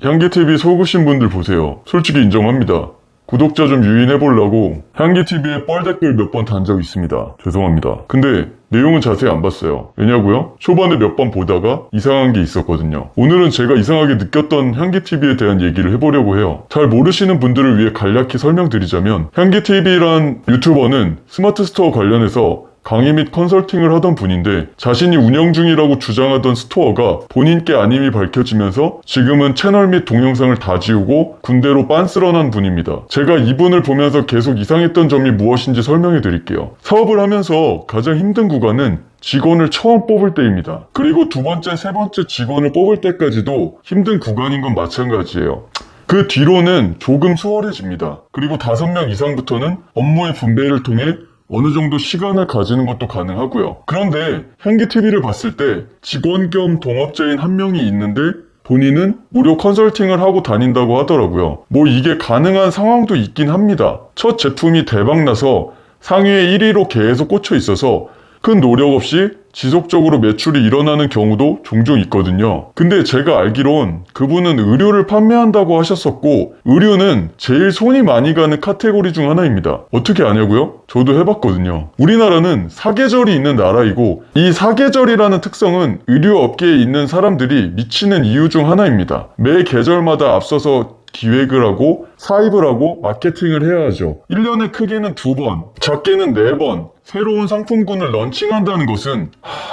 향기TV 속으신 분들 보세요. 솔직히 인정합니다. 구독자 좀 유인해보려고 향기TV에 뻘 댓글 몇 번 단 적 있습니다. 죄송합니다. 근데 내용은 자세히 안 봤어요. 왜냐고요? 초반에 몇 번 보다가 이상한 게 있었거든요. 오늘은 제가 이상하게 느꼈던 향기TV에 대한 얘기를 해보려고 해요. 잘 모르시는 분들을 위해 간략히 설명드리자면 향기TV란 유튜버는 스마트 스토어 관련해서 강의 및 컨설팅을 하던 분인데 자신이 운영 중이라고 주장하던 스토어가 본인 게 아님이 밝혀지면서 지금은 채널 및 동영상을 다 지우고 군대로 빤스런한 분입니다. 제가 이분을 보면서 계속 이상했던 점이 무엇인지 설명해 드릴게요. 사업을 하면서 가장 힘든 구간은 직원을 처음 뽑을 때입니다. 그리고 두 번째, 세 번째 직원을 뽑을 때까지도 힘든 구간인 건 마찬가지예요. 그 뒤로는 조금 수월해집니다. 그리고 5명 이상부터는 업무의 분배를 통해 어느 정도 시간을 가지는 것도 가능하고요. 그런데 향기TV를 봤을 때 직원 겸 동업자인 한 명이 있는데 본인은 무료 컨설팅을 하고 다닌다고 하더라고요. 뭐 이게 가능한 상황도 있긴 합니다. 첫 제품이 대박나서 상위에 1위로 계속 꽂혀 있어서 큰 노력 없이 지속적으로 매출이 일어나는 경우도 종종 있거든요. 근데 제가 알기론 그분은 의류를 판매한다고 하셨었고 의류는 제일 손이 많이 가는 카테고리 중 하나입니다. 어떻게 아냐고요? 저도 해봤거든요. 우리나라는 사계절이 있는 나라이고 이 사계절이라는 특성은 의류 업계에 있는 사람들이 미치는 이유 중 하나입니다. 매 계절마다 앞서서 기획을 하고 사입을 하고 마케팅을 해야 하죠. 1년에 크게는 2번, 작게는 4번 새로운 상품군을 런칭한다는 것은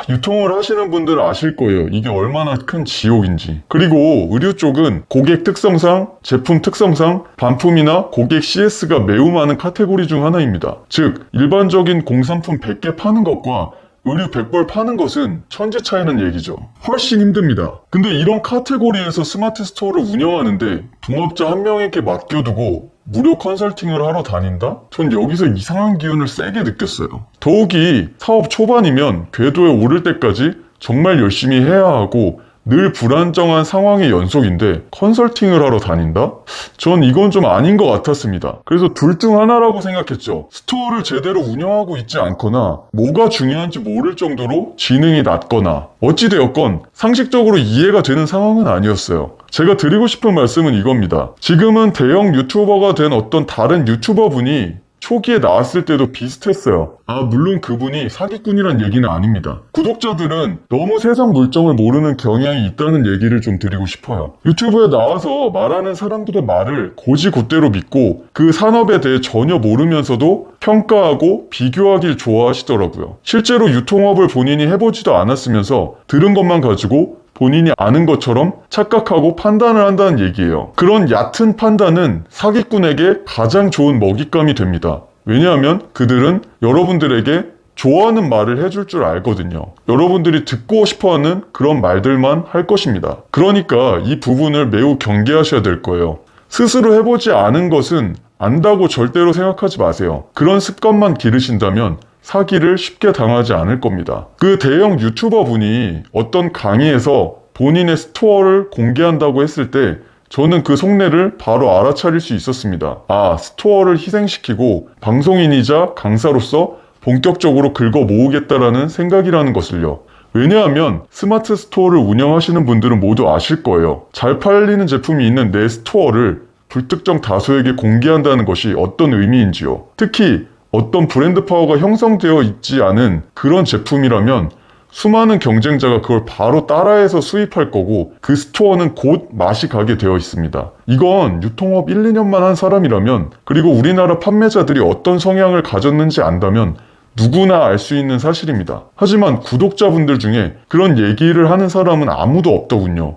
유통을 하시는 분들은 아실 거예요. 이게 얼마나 큰 지옥인지. 그리고 의류 쪽은 고객 특성상, 제품 특성상 반품이나 고객 CS가 매우 많은 카테고리 중 하나입니다. 즉 일반적인 공산품 100개 파는 것과 의류 100벌 파는 것은 천지 차이는 얘기죠. 훨씬 힘듭니다. 근데 이런 카테고리에서 스마트 스토어를 운영하는데 동업자 한 명에게 맡겨두고 무료 컨설팅을 하러 다닌다? 전 여기서 이상한 기운을 세게 느꼈어요. 더욱이 사업 초반이면 궤도에 오를 때까지 정말 열심히 해야 하고 늘 불안정한 상황의 연속인데 컨설팅을 하러 다닌다? 전 이건 좀 아닌 것 같았습니다. 그래서 둘 중 하나라고 생각했죠. 스토어를 제대로 운영하고 있지 않거나 뭐가 중요한지 모를 정도로 지능이 낮거나 어찌되었건 상식적으로 이해가 되는 상황은 아니었어요. 제가 드리고 싶은 말씀은 이겁니다. 지금은 대형 유튜버가 된 어떤 다른 유튜버 분이 초기에 나왔을 때도 비슷했어요. 물론 그분이 사기꾼이란 얘기는 아닙니다. 구독자들은 너무 세상 물정을 모르는 경향이 있다는 얘기를 좀 드리고 싶어요. 유튜브에 나와서 말하는 사람들의 말을 곧이곧대로 믿고 그 산업에 대해 전혀 모르면서도 평가하고 비교하길 좋아하시더라고요. 실제로 유통업을 본인이 해보지도 않았으면서 들은 것만 가지고 본인이 아는 것처럼 착각하고 판단을 한다는 얘기예요. 그런 얕은 판단은 사기꾼에게 가장 좋은 먹잇감이 됩니다. 왜냐하면 그들은 여러분들에게 좋아하는 말을 해줄 줄 알거든요. 여러분들이 듣고 싶어하는 그런 말들만 할 것입니다. 그러니까 이 부분을 매우 경계하셔야 될 거예요. 스스로 해보지 않은 것은 안다고 절대로 생각하지 마세요. 그런 습관만 기르신다면 사기를 쉽게 당하지 않을 겁니다. 그 대형 유튜버 분이 어떤 강의에서 본인의 스토어를 공개한다고 했을 때 저는 그 속내를 바로 알아차릴 수 있었습니다. 스토어를 희생시키고 방송인이자 강사로서 본격적으로 긁어 모으겠다라는 생각이라는 것을요. 왜냐하면 스마트 스토어를 운영하시는 분들은 모두 아실 거예요. 잘 팔리는 제품이 있는 내 스토어를 불특정 다수에게 공개한다는 것이 어떤 의미인지요. 특히 어떤 브랜드 파워가 형성되어 있지 않은 그런 제품이라면 수많은 경쟁자가 그걸 바로 따라해서 수입할 거고 그 스토어는 곧 맛이 가게 되어 있습니다. 이건 유통업 1, 2년만 한 사람이라면 그리고 우리나라 판매자들이 어떤 성향을 가졌는지 안다면 누구나 알 수 있는 사실입니다. 하지만 구독자분들 중에 그런 얘기를 하는 사람은 아무도 없더군요.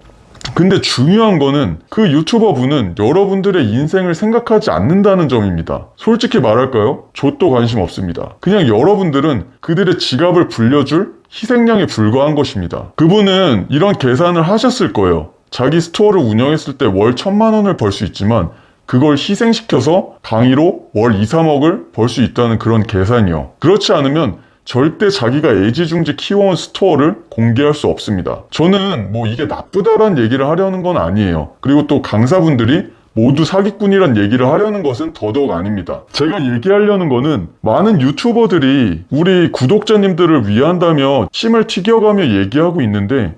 근데 중요한 거는 그 유튜버 분은 여러분들의 인생을 생각하지 않는다는 점입니다. 솔직히 말할까요? 좆도 관심 없습니다. 그냥 여러분들은 그들의 지갑을 불려줄 희생양에 불과한 것입니다. 그분은 이런 계산을 하셨을 거예요. 자기 스토어를 운영했을 때 월 1,000만 원을 벌 수 있지만 그걸 희생시켜서 강의로 월 2, 3억을 벌 수 있다는 그런 계산이요. 그렇지 않으면 절대 자기가 애지중지 키워온 스토어를 공개할 수 없습니다. 저는 이게 나쁘다라는 얘기를 하려는 건 아니에요. 그리고 또 강사분들이 모두 사기꾼이란 얘기를 하려는 것은 더더욱 아닙니다. 제가 얘기하려는 거는 많은 유튜버들이 우리 구독자님들을 위한다며 침을 튀겨가며 얘기하고 있는데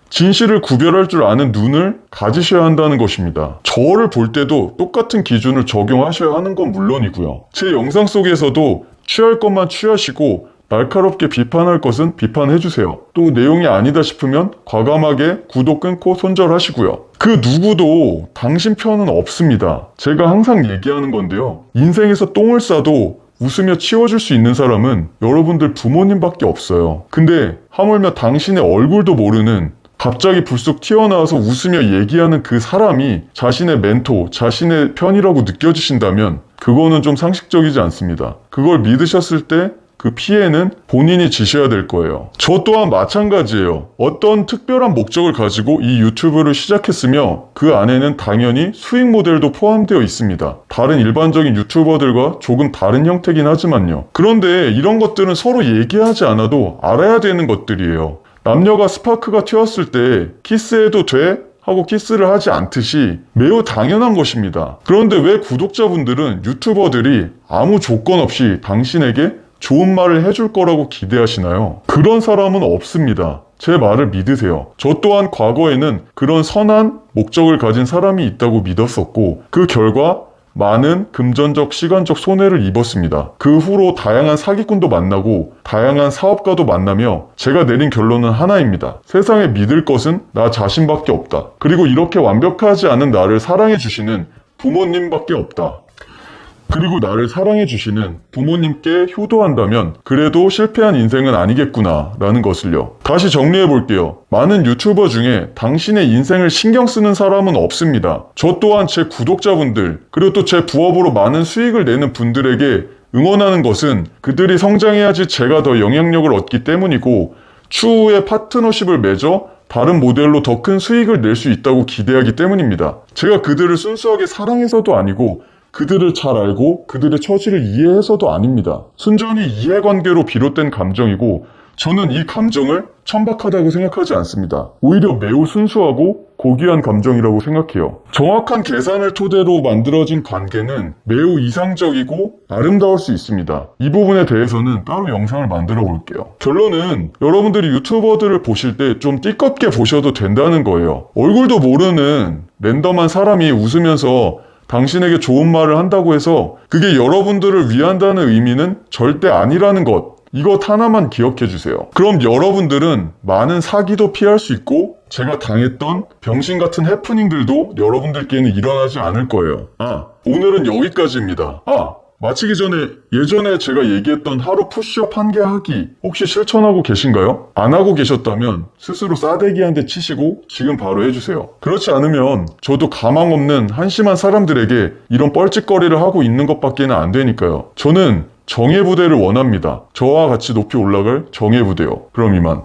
진실을 구별할 줄 아는 눈을 가지셔야 한다는 것입니다. 저를 볼 때도 똑같은 기준을 적용하셔야 하는 건 물론이고요. 제 영상 속에서도 취할 것만 취하시고 날카롭게 비판할 것은 비판해주세요. 또 내용이 아니다 싶으면 과감하게 구독 끊고 손절하시고요. 그 누구도 당신 편은 없습니다. 제가 항상 얘기하는 건데요. 인생에서 똥을 싸도 웃으며 치워줄 수 있는 사람은 여러분들 부모님밖에 없어요. 근데 하물며 당신의 얼굴도 모르는 갑자기 불쑥 튀어나와서 웃으며 얘기하는 그 사람이 자신의 멘토, 자신의 편이라고 느껴지신다면 그거는 좀 상식적이지 않습니다. 그걸 믿으셨을 때 그 피해는 본인이 지셔야 될 거예요. 저 또한 마찬가지예요. 어떤 특별한 목적을 가지고 이 유튜브를 시작했으며 그 안에는 당연히 수익 모델도 포함되어 있습니다. 다른 일반적인 유튜버들과 조금 다른 형태긴 하지만요. 그런데 이런 것들은 서로 얘기하지 않아도 알아야 되는 것들이에요. 남녀가 스파크가 튀었을 때 키스해도 돼? 하고 키스를 하지 않듯이 매우 당연한 것입니다. 그런데 왜 구독자분들은 유튜버들이 아무 조건 없이 당신에게 좋은 말을 해줄 거라고 기대하시나요? 그런 사람은 없습니다. 제 말을 믿으세요. 저 또한 과거에는 그런 선한 목적을 가진 사람이 있다고 믿었었고 그 결과 많은 금전적, 시간적 손해를 입었습니다. 그 후로 다양한 사기꾼도 만나고 다양한 사업가도 만나며 제가 내린 결론은 하나입니다. 세상에 믿을 것은 나 자신밖에 없다. 그리고 이렇게 완벽하지 않은 나를 사랑해 주시는 부모님밖에 없다. 그리고 나를 사랑해주시는 부모님께 효도한다면 그래도 실패한 인생은 아니겠구나 라는 것을요. 다시 정리해볼게요. 많은 유튜버 중에 당신의 인생을 신경 쓰는 사람은 없습니다. 저 또한 제 구독자분들 그리고 또 제 부업으로 많은 수익을 내는 분들에게 응원하는 것은 그들이 성장해야지 제가 더 영향력을 얻기 때문이고 추후에 파트너십을 맺어 다른 모델로 더 큰 수익을 낼 수 있다고 기대하기 때문입니다. 제가 그들을 순수하게 사랑해서도 아니고 그들을 잘 알고 그들의 처지를 이해해서도 아닙니다. 순전히 이해관계로 비롯된 감정이고 저는 이 감정을 천박하다고 생각하지 않습니다. 오히려 매우 순수하고 고귀한 감정이라고 생각해요. 정확한 계산을 토대로 만들어진 관계는 매우 이상적이고 아름다울 수 있습니다. 이 부분에 대해서는 따로 영상을 만들어 볼게요. 결론은 여러분들이 유튜버들을 보실 때 좀 띠껍게 보셔도 된다는 거예요. 얼굴도 모르는 랜덤한 사람이 웃으면서 당신에게 좋은 말을 한다고 해서 그게 여러분들을 위한다는 의미는 절대 아니라는 것. 이것 하나만 기억해 주세요. 그럼 여러분들은 많은 사기도 피할 수 있고 제가 당했던 병신 같은 해프닝들도 여러분들께는 일어나지 않을 거예요. 오늘은 여기까지입니다. 마치기 전에 예전에 제가 얘기했던 하루 푸시업 1개 하기 혹시 실천하고 계신가요? 안 하고 계셨다면 스스로 싸대기 한 대 치시고 지금 바로 해주세요. 그렇지 않으면 저도 가망 없는 한심한 사람들에게 이런 뻘짓거리를 하고 있는 것밖에는 안 되니까요. 저는 정예부대를 원합니다. 저와 같이 높이 올라갈 정예부대요. 그럼 이만.